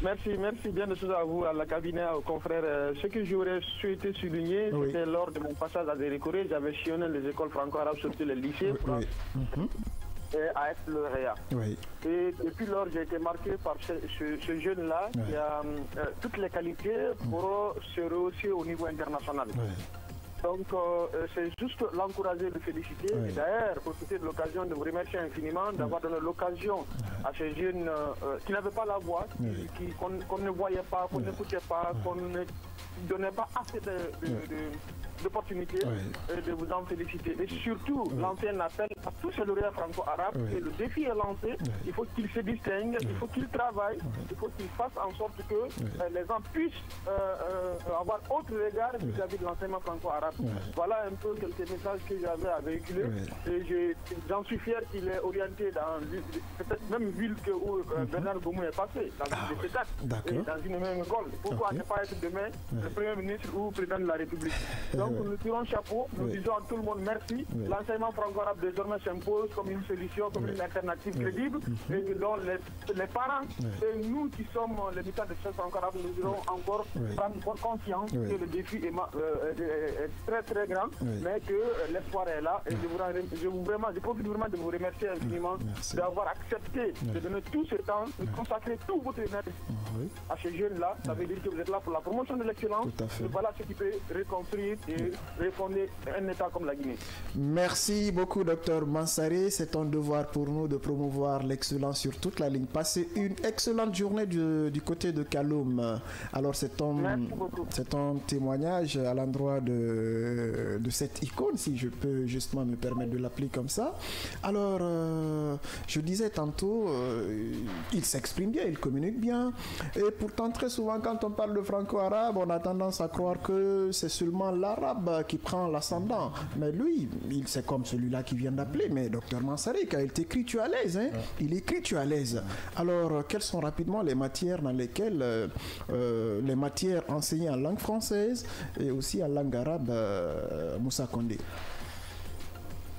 Merci bien de choses à vous, à la cabinet, aux confrères. Ce que j'aurais souhaité souligner, c'était lors de mon passage à Zérékoré, j'avais sillonné les écoles franco-arabes, surtout les lycées. Et à Aix-le-Réa. Et depuis lors, j'ai été marqué par ce jeune-là qui a toutes les qualités pour se rehausser au niveau international. Donc, c'est juste l'encourager, le féliciter. Et d'ailleurs, profiter de l'occasion de vous remercier infiniment d'avoir donné l'occasion à ces jeunes qui n'avaient pas la voix, qu'on ne voyait pas, qu'on n'écoutait pas, qu'on ne donnait pas assez d'opportunités et de vous en féliciter. Et surtout, lancer un appel à tous ces lauréats franco-arabes. Et le défi est lancé. Il faut qu'ils se distinguent, il faut qu'ils travaillent, il faut qu'ils fassent en sorte que les gens puissent avoir autre regard vis-à-vis de l'enseignement franco-arabe. Voilà un peu quelques messages que j'avais à véhiculer. Et j'en suis fier qu'il est orienté dans peut-être même ville où Bernard Goumou est passé, dans une de ces dans une même école. Pourquoi ne pas être demain le Premier ministre ou président de la République? Donc nous tirons chapeau, nous disons à tout le monde merci. L'enseignement franco-arabe désormais s'impose comme une solution, comme une alternative crédible, et que donc les parents et nous qui sommes les militants de ce franco-arabe, nous devons encore prendre conscience que le défi est très très grand, mais que l'espoir est là. Et je profite vraiment de vous remercier infiniment d'avoir accepté de donner tout ce temps, de consacrer tout votre énergie à ces jeunes-là. Ça veut dire que vous êtes là pour la promotion de l'excellence. Et voilà ce qui peut reconstruire et refonder un État comme la Guinée. Merci beaucoup, docteur Mansaré. C'est un devoir pour nous de promouvoir l'excellence sur toute la ligne. Passez une excellente journée du côté de Kaloum. Alors, c'est un témoignage à l'endroit de cette icône, si je peux justement me permettre de l'appeler comme ça. Alors, je disais tantôt, il s'exprime bien, il communique bien. Et pourtant, très souvent, quand on parle de franco-arabe, on a tendance à croire que c'est seulement l'arabe qui prend l'ascendant. Mais lui, c'est comme celui-là qui vient d'appeler, mais docteur Mansaré, quand il t'écrit, tu es à l'aise. Hein? Il écrit, tu es à l'aise. Alors, quelles sont rapidement les matières dans lesquelles, les matières enseignées en langue française et aussi en langue arabe, Moussa Condé?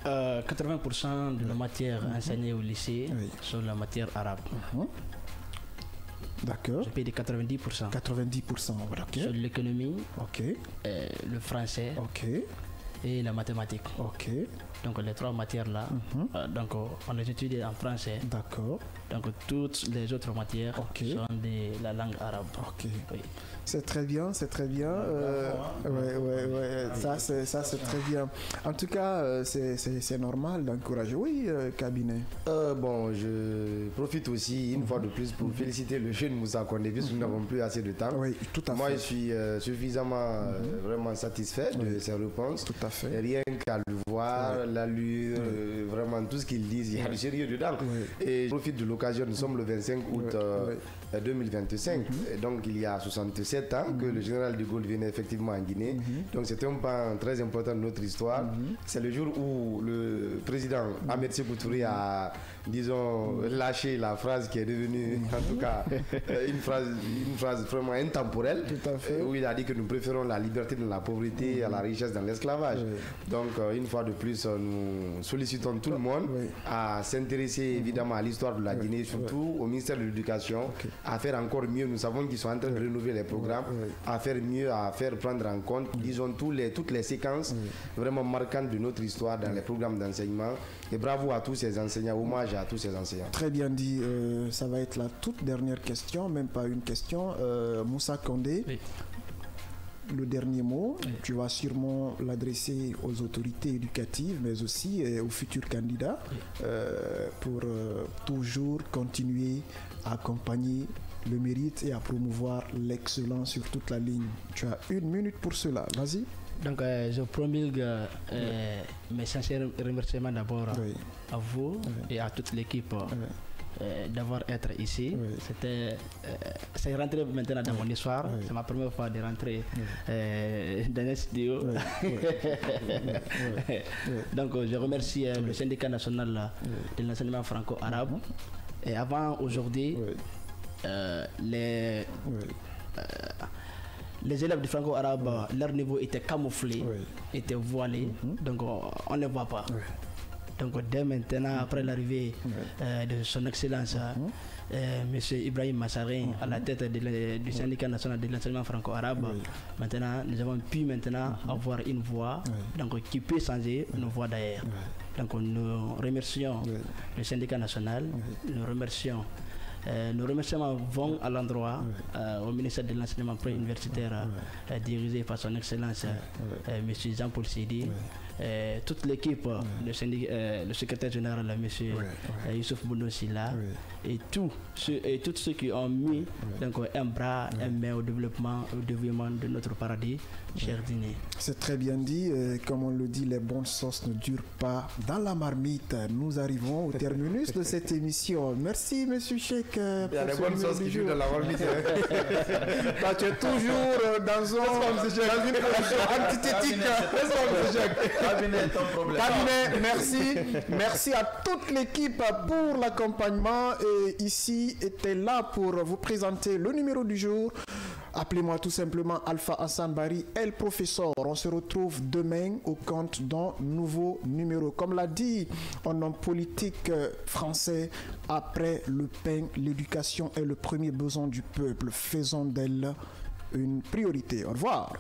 80% de nos matières enseignées au lycée sont la matière arabe. D'accord. Je paye de 90%. 90%, ok. Sur l'économie, le français et la mathématique. Ok. Donc les trois matières-là, donc on les étudie en français. D'accord. Donc toutes les autres matières sont de la langue arabe. Ok. Oui. C'est très bien, c'est très bien. Ça c'est très bien. En tout cas, c'est normal d'encourager. Oui, cabinet. Bon, je profite aussi une fois de plus pour féliciter le jeune Moussa Condé, puisque nous n'avons plus assez de temps. Oui, tout à fait. Moi, je suis suffisamment vraiment satisfait de ses réponses. Tout à fait. Rien qu'à le voir, l'allure, vraiment tout ce qu'il dit, il y a du sérieux dedans. Et je profite de l'occasion, nous sommes le 25 août 2025, et donc il y a 67 ans que le général de Gaulle venait effectivement en Guinée. Donc c'est un pan très important de notre histoire. C'est le jour où le président Ahmed Sékou Touré a, disons, lâché la phrase qui est devenue en tout cas une phrase vraiment intemporelle, où il a dit que nous préférons la liberté dans la pauvreté à la richesse dans l'esclavage. Donc une fois de plus, nous sollicitons tout le monde à s'intéresser évidemment à l'histoire de la Guinée, surtout au ministère de l'Éducation, à faire encore mieux. Nous savons qu'ils sont en train de renouveler les programmes, à faire mieux, à faire prendre en compte, disons, toutes les séquences vraiment marquantes de notre histoire dans les programmes d'enseignement. Et bravo à tous ces enseignants, hommage à tous ces enseignants. Très bien dit. Ça va être la toute dernière question, même pas une question. Moussa Condé. le dernier mot. Tu vas sûrement l'adresser aux autorités éducatives, mais aussi aux futurs candidats, pour toujours continuer à accompagner le mérite et à promouvoir l'excellence sur toute la ligne. Tu as 1 minute pour cela. Vas-y. Donc, je promulgue mes sincères remerciements d'abord à vous et à toute l'équipe d'avoir été ici. C'est rentré maintenant dans mon histoire. C'est ma première fois de rentrer dans un studio. Donc, je remercie le syndicat national de l'enseignement franco-arabe. Et avant aujourd'hui, les élèves du franco-arabe, leur niveau était camouflé, était voilé, donc on ne les voit pas. Donc dès maintenant, après l'arrivée de son excellence, M. Ibrahim Massarin, à la tête du syndicat national de l'enseignement franco-arabe, maintenant nous avons pu avoir une voix donc, qui peut changer nos voix d'ailleurs. Donc nous remercions le syndicat national, nous remercions. Nos remerciements vont à l'endroit au ministère de l'enseignement préuniversitaire dirigé par son excellence M. Jean-Paul Sidi, toute l'équipe, le secrétaire général M. Youssouf Bounou-Silla et tous ceux qui ont mis donc, un bras, un main au développement de notre paradis, cher dîner. C'est très bien dit. Comme on le dit, les bonnes sauces ne durent pas dans la marmite. Nous arrivons au terminus de cette émission. Merci, monsieur Cheikh. Il y a des bonnes sauces qui durent dans la marmite. Toi, tu es toujours dans une position antithétique. Cabinet, merci. Merci à toute l'équipe pour l'accompagnement. Et ici était là pour vous présenter le numéro du jour. Appelez-moi tout simplement Alpha Hassan Bari, El Professeur. On se retrouve demain au compte d'un nouveau numéro. Comme l'a dit un homme politique français, après le pain, l'éducation est le premier besoin du peuple. Faisons d'elle une priorité. Au revoir.